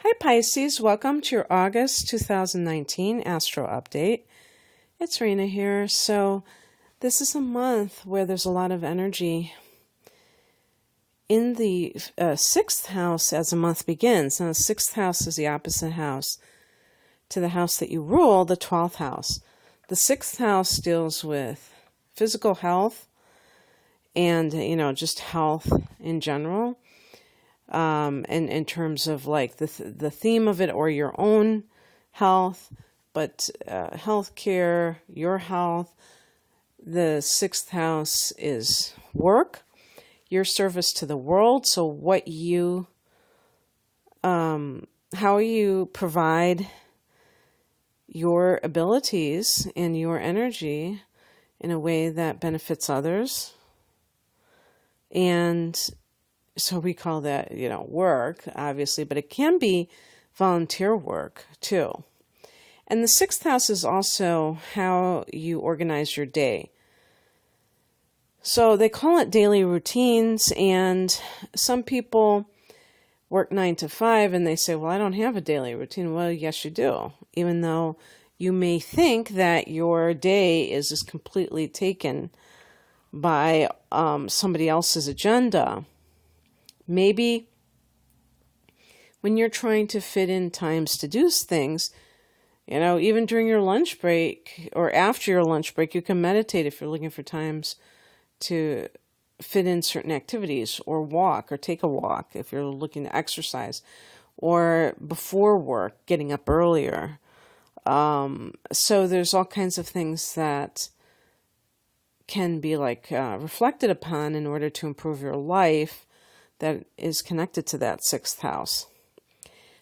Hi Pisces, welcome to your August 2019 Astro Update. It's Rena here. So this is a month where there's a lot of energy in the 6th house as the month begins. Now the 6th house is the opposite house to the house that you rule, the 12th house. The 6th house deals with physical health and, just health in general. And in terms of like the theme of it or your own health, but healthcare, your health. The 6th house is work, your service to the world. So what you, how you provide your abilities and your energy in a way that benefits others. And so we call that, work, obviously, but it can be volunteer work too. And the 6th house is also how you organize your day. So they call it daily routines, and some people work 9 to 5 and they say, well, I don't have a daily routine. Well, yes, you do. Even though you may think that your day is just completely taken by somebody else's agenda. Maybe when you're trying to fit in times to do things, even during your lunch break or after your lunch break, you can meditate if you're looking for times to fit in certain activities, or walk or take a walk if you're looking to exercise, or before work, getting up earlier. So there's all kinds of things that can be reflected upon in order to improve your life that is connected to that 6th house.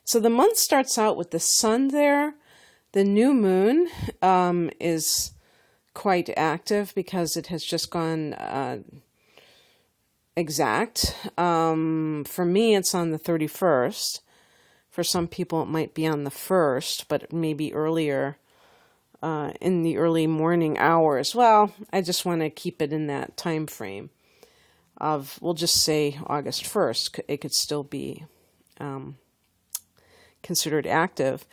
So the month starts out with the sun there. The new moon is quite active because it has just gone exact. For me, it's on the 31st. For some people, it might be on the 1st, but maybe earlier in the early morning hours. Well, I just want to keep it in that time frame of, we'll just say August 1st. It could still be considered active.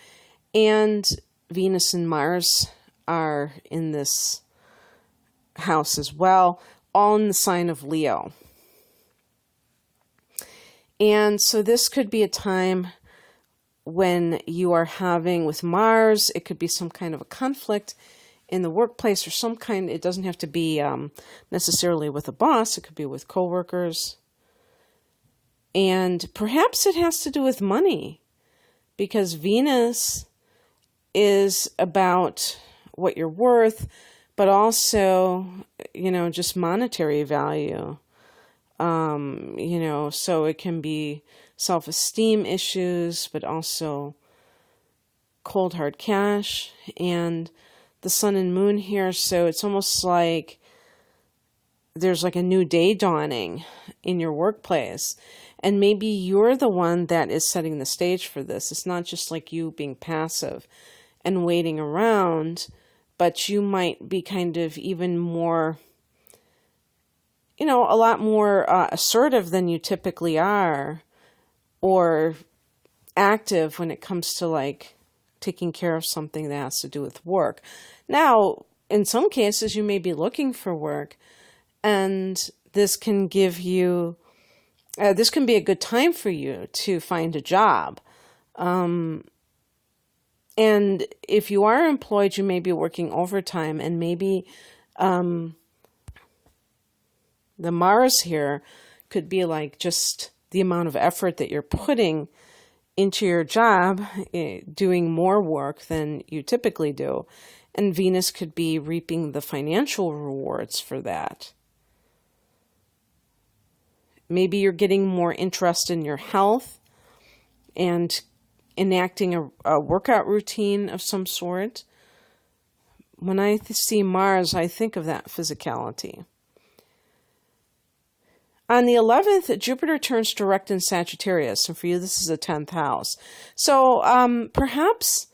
And Venus and Mars are in this house as well, all in the sign of Leo. And so this could be a time when you are having, with Mars, it could be some kind of a conflict in the workplace or some kind. It doesn't have to be necessarily with a boss. It could be with coworkers. And perhaps it has to do with money, because Venus is about what you're worth, but also, just monetary value. So it can be self-esteem issues, but also cold hard cash, and the sun and moon here. So it's almost like there's like a new day dawning in your workplace. And maybe you're the one that is setting the stage for this. It's not just like you being passive and waiting around, but you might be kind of even more, a lot more assertive than you typically are, or active when it comes to taking care of something that has to do with work. Now, in some cases, you may be looking for work, and this can give you, this can be a good time for you to find a job. And if you are employed, you may be working overtime, and maybe the Mars here could be just the amount of effort that you're putting into your job, doing more work than you typically do. And Venus could be reaping the financial rewards for that. Maybe you're getting more interest in your health and enacting a workout routine of some sort. When I see Mars, I think of that physicality. On the 11th, Jupiter turns direct in Sagittarius, and for you, this is the 10th house. So perhaps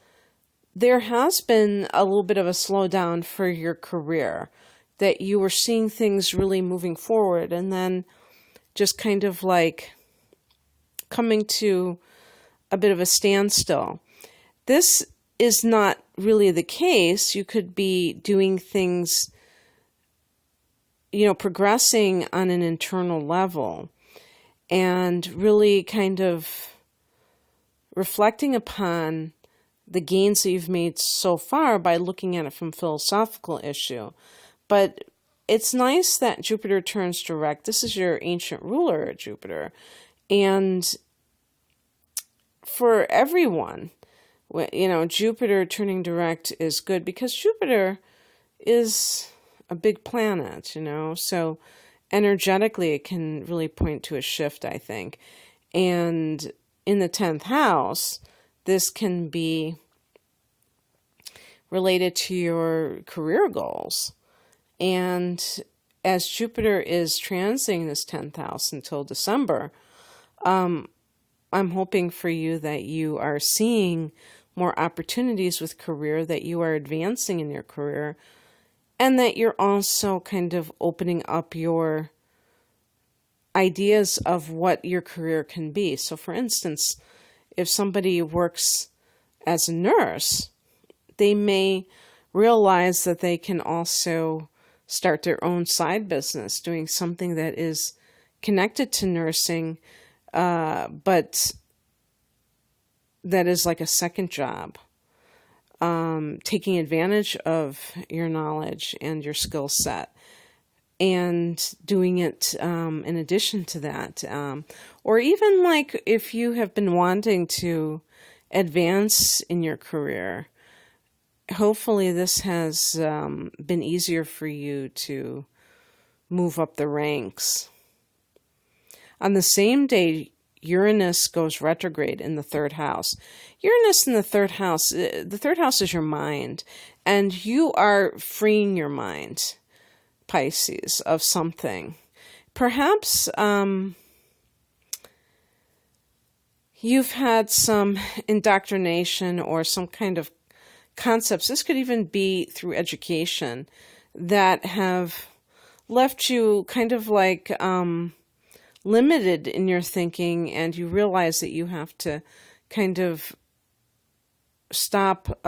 there has been a little bit of a slowdown for your career, that you were seeing things really moving forward, and then just kind of coming to a bit of a standstill. This is not really the case. You could be doing things, progressing on an internal level and really kind of reflecting upon the gains that you've made so far by looking at it from a philosophical issue. But it's nice that Jupiter turns direct. This is your ancient ruler, Jupiter. And for everyone, Jupiter turning direct is good because Jupiter is a big planet, so energetically it can really point to a shift, I think. And in the 10th house, this can be related to your career goals. And as Jupiter is transiting this 10th house until December, I'm hoping for you that you are seeing more opportunities with career, that you are advancing in your career, and that you're also kind of opening up your ideas of what your career can be. So for instance, if somebody works as a nurse, they may realize that they can also start their own side business, doing something that is connected to nursing, but that is like a second job, taking advantage of your knowledge and your skill set and doing it in addition to that. Or even like if you have been wanting to advance in your career, hopefully this has been easier for you to move up the ranks. On the same day, Uranus goes retrograde in the 3rd house. Uranus in the 3rd house is your mind, and you are freeing your mind, Pisces, of something. Perhaps you've had some indoctrination or some kind of concepts. This could even be through education that have left you kind of like limited in your thinking, and you realize that you have to kind of stop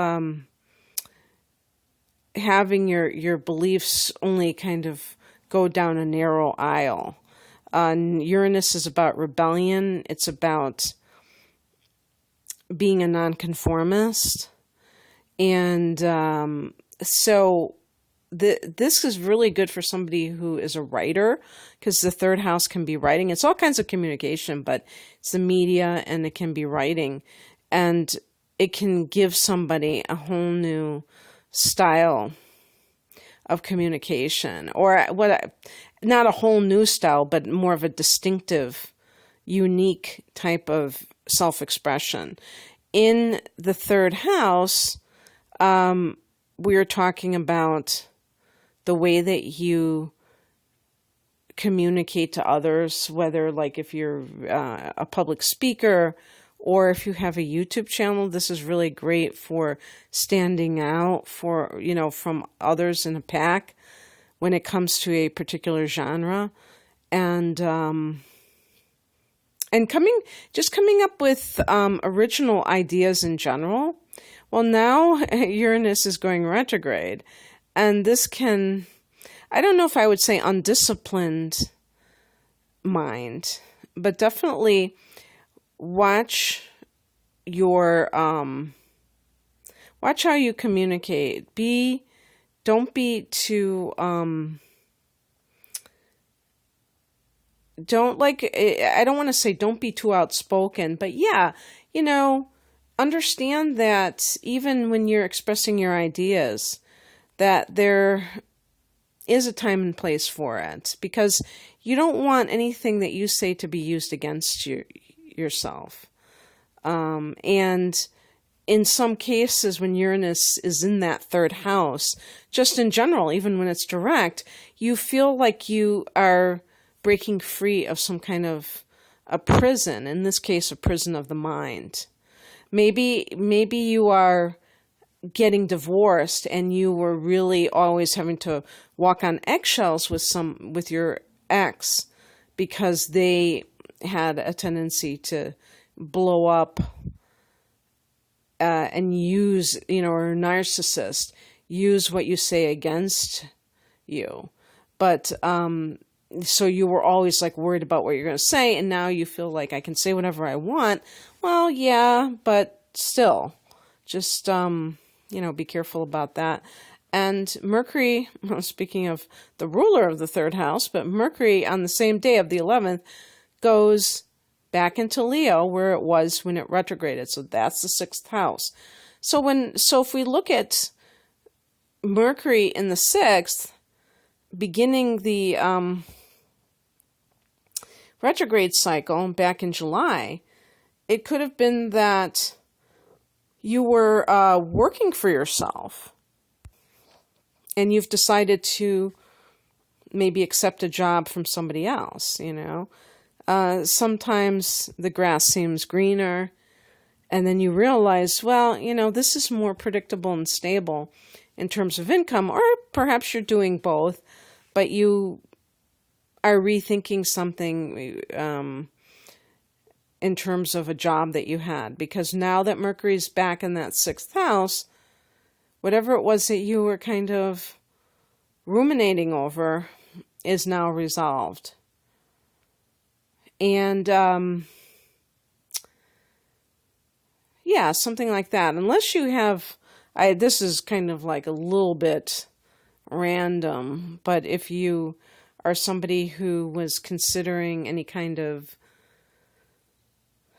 having your beliefs only kind of go down a narrow aisle. Uranus is about rebellion. It's about being a nonconformist. And so this is really good for somebody who is a writer, because the 3rd house can be writing. It's all kinds of communication, but it's the media, and it can be writing. And it can give somebody a whole new style of communication, or not a whole new style, but more of a distinctive, unique type of self-expression. In the 3rd house, we are talking about the way that you communicate to others, whether like if you're a public speaker or if you have a YouTube channel. This is really great for standing out from others in a pack when it comes to a particular genre, and coming up with original ideas in general. Well, now Uranus is going retrograde, and this can, I don't know if I would say undisciplined mind, but definitely watch how you communicate. Don't be too, I don't want to say don't be too outspoken, but yeah, understand that even when you're expressing your ideas, that there is a time and place for it, because you don't want anything that you say to be used against yourself. And in some cases, when Uranus is in that 3rd house, just in general, even when it's direct, you feel like you are breaking free of some kind of a prison, in this case, a prison of the mind. Maybe you are getting divorced and you were really always having to walk on eggshells with your ex, because they had a tendency to blow up and use, or a narcissist, use what you say against you. But so you were always like worried about what you're going to say, and now you feel like I can say whatever I want. Well, yeah, but still, just be careful about that. And Mercury, well, speaking of the ruler of the third house, but Mercury on the same day of the 11th goes back into Leo where it was when it retrograded. So that's the 6th house. So if we look at Mercury in the 6th, beginning the retrograde cycle back in July, it could have been that you were working for yourself and you've decided to maybe accept a job from somebody else, Sometimes the grass seems greener, and then you realize, well, this is more predictable and stable in terms of income, or perhaps you're doing both, but you are rethinking something in terms of a job that you had, because now that Mercury's back in that 6th house, whatever it was that you were kind of ruminating over is now resolved. And, something like that. Unless you have, this is kind of like a little bit random, but if you are somebody who was considering any kind of,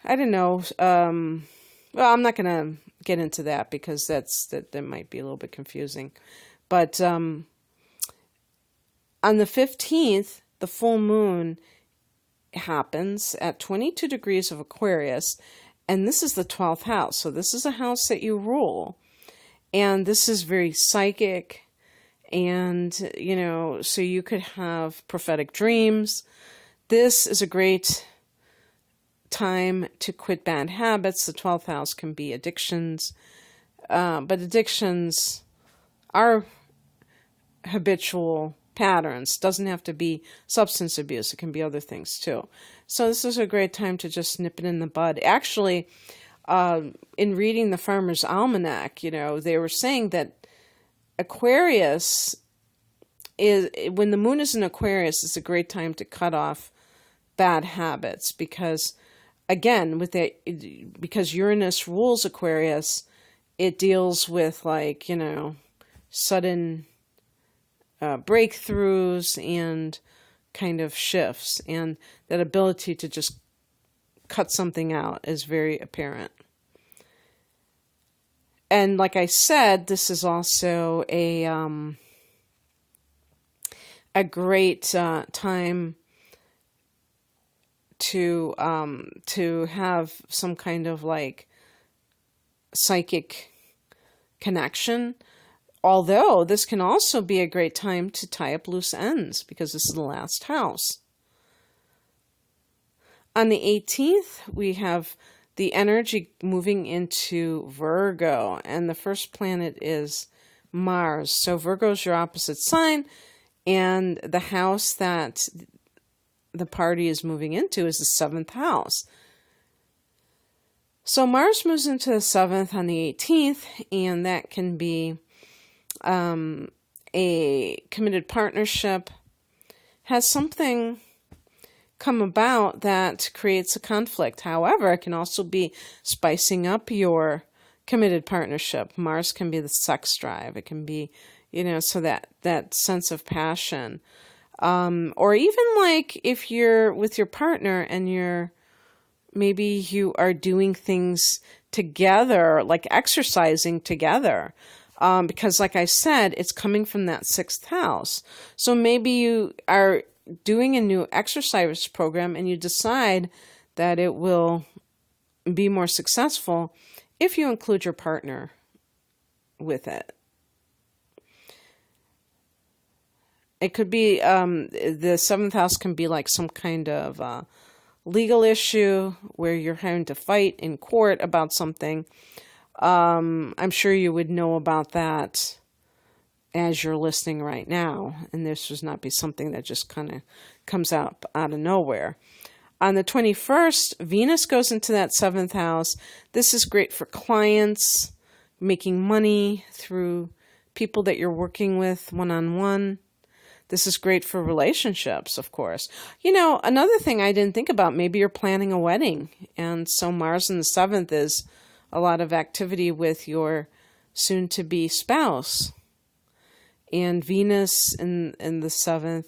I don't know, well, I'm not going to get into that because that might be a little bit confusing. But on the 15th, the full moon happens at 22 degrees of Aquarius, and this is the 12th house. So this is a house that you rule, and this is very psychic, and, so you could have prophetic dreams. This is a great time to quit bad habits. The 12th house can be addictions, but addictions are habitual patterns. Doesn't have to be substance abuse. It can be other things too. So this is a great time to just nip it in the bud. Actually, in reading the Farmer's Almanac, they were saying that Aquarius is, when the moon is in Aquarius, it's a great time to cut off bad habits, because again, because Uranus rules Aquarius, it deals with sudden breakthroughs and kind of shifts, and that ability to just cut something out is very apparent. And like I said, this is also a great time to have some kind of psychic connection. Although this can also be a great time to tie up loose ends, because this is the last house. On the 18th, we have the energy moving into Virgo, and the first planet is Mars. So Virgo is your opposite sign, and the house that the party is moving into is the 7th house. So Mars moves into the 7th on the 18th, and that can be a committed partnership. Has something come about that creates a conflict. However, it can also be spicing up your committed partnership. Mars can be the sex drive. It can be, so that sense of passion. Or even if you're with your partner and maybe you are doing things together, like exercising together. Because like I said, it's coming from that 6th house. So maybe you are doing a new exercise program and you decide that it will be more successful if you include your partner with it. It could be, the 7th house can be like some kind of legal issue where you're having to fight in court about something. I'm sure you would know about that as you're listening right now, and this would not be something that just kind of comes out of nowhere. On the 21st, Venus goes into that 7th house. This is great for clients, making money through people that you're working with one-on-one. This is great for relationships, of course. Another thing I didn't think about, maybe you're planning a wedding. And so Mars in the 7th is a lot of activity with your soon-to-be spouse. And Venus in the 7th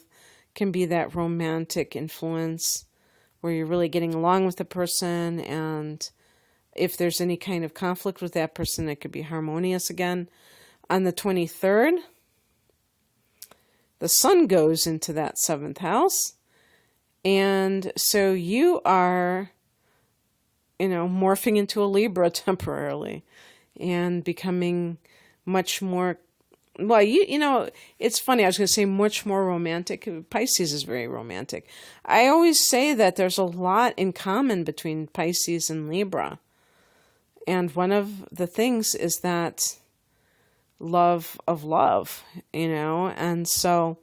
can be that romantic influence where you're really getting along with the person, and if there's any kind of conflict with that person, it could be harmonious again. On the 23rd, the sun goes into that 7th house, and so you are, morphing into a Libra temporarily and becoming much more, well, it's funny, I was going to say much more romantic. Pisces is very romantic. I always say that there's a lot in common between Pisces and Libra. And one of the things is that love of love, and so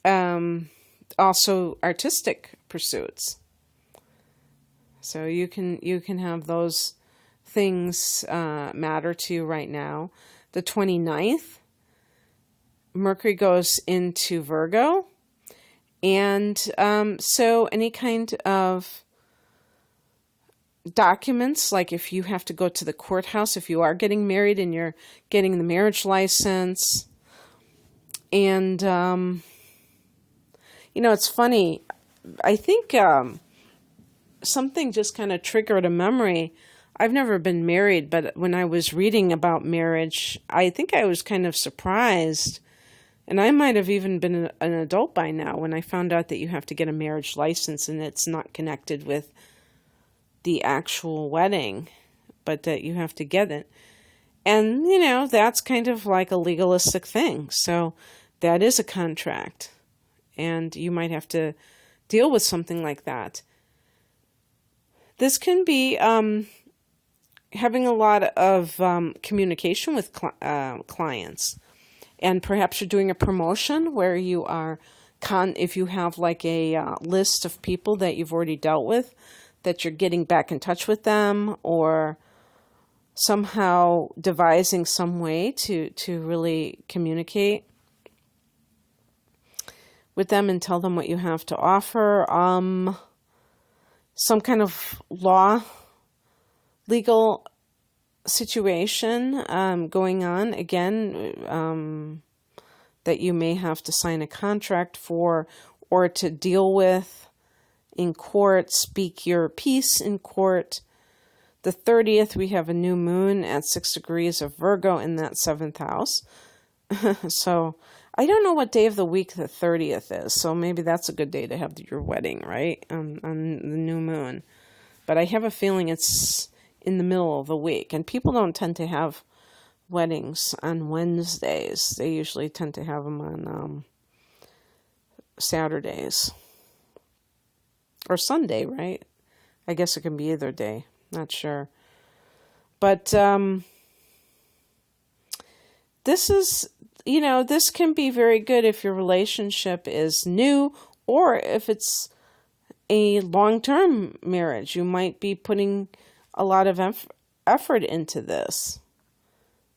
also artistic pursuits. So you can have those things matter to you right now. The 29th, Mercury goes into Virgo, and so any kind of documents, like if you have to go to the courthouse, if you are getting married and you're getting the marriage license, and it's funny, I think something just kind of triggered a memory. I've never been married, but when I was reading about marriage, I think I was kind of surprised. And I might have even been an adult by now when I found out that you have to get a marriage license and it's not connected with the actual wedding, but that you have to get it. And, that's kind of like a legalistic thing. So that is a contract. And you might have to deal with something like that. This can be having a lot of communication with clients. And perhaps you're doing a promotion where you are, if you have like a list of people that you've already dealt with, that you're getting back in touch with them, or somehow devising some way to really communicate with them and tell them what you have to offer. Some kind of legal situation going on, again, that you may have to sign a contract for, or to deal with in court, speak your piece in court. The 30th, we have a new moon at 6 degrees of Virgo in that 7th house. So I don't know what day of the week the 30th is, so maybe that's a good day to have your wedding, right, on the new moon. But I have a feeling it's in the middle of the week, and people don't tend to have weddings on Wednesdays. They usually tend to have them on Saturdays or Sunday, right? I guess it can be either day, not sure. But this is, this can be very good if your relationship is new, or if it's a long-term marriage. You might be putting a lot of effort into this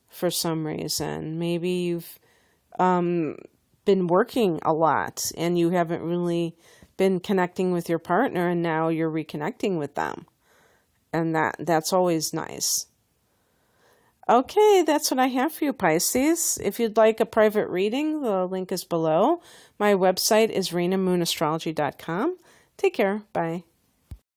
for some reason. Maybe you've been working a lot and you haven't really been connecting with your partner, and now you're reconnecting with them. And that's always nice. Okay, that's what I have for you, Pisces. If you'd like a private reading, the link is below. My website is RenaMoonAstrology.com. Take care. Bye.